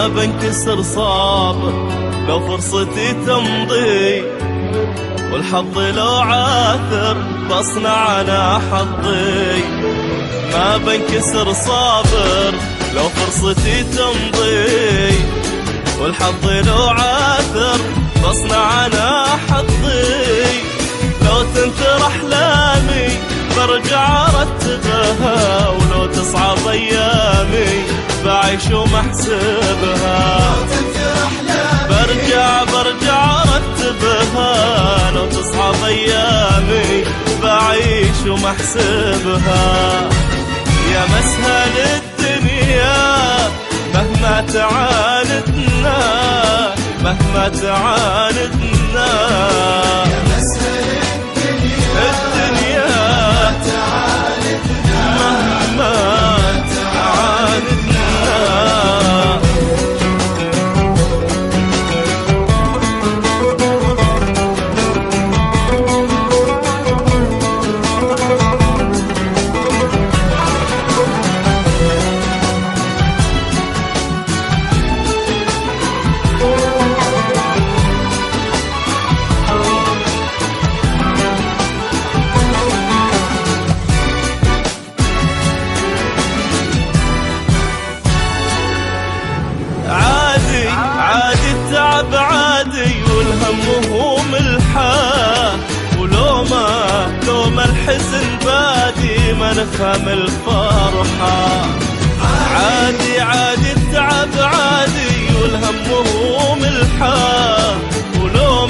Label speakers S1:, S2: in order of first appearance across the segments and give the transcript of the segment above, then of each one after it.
S1: ما بنكسر صابر لو فرصتي تمضي، والحظ لو عاثر بصنع انا حظي. ما بنكسر صابر لو فرصتي تمضي، والحظ لو عاثر بصنع انا حظي. لو تنثر احلامي برجع ارتبها، ولو تصعب ايامي بعيش ومحسبها. برجع ارتبها، لو تصعب ايامي بعيش ومحسبها. يا مسهل الدنيا مهما تعاندنا، مهما تعاندنا.
S2: يا مسهل الدنيا
S1: مهما تعاندنا. عادي التعب عادي، والهم هو ملحة، ولو ما الحزن بادي ما نفهم الفرحة. عادي التعب عادي، والهم هو ملحة، ولو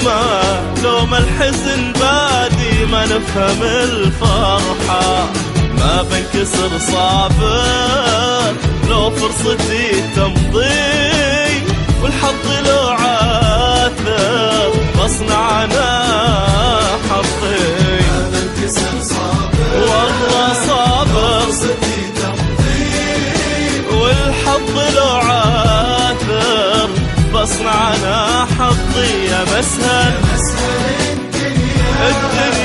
S1: ما الحزن بادي ما نفهم الفرحة. ما بنكسر صابر لو فرصتي تمضي، والحظ لو عاثر بصنع انا حظي.
S2: ما بنكسر صابر
S1: والله صابر
S2: فرصتي تمضي،
S1: والحظ لو عاثر بصنع انا حظي. يا مسهل
S2: الدنيا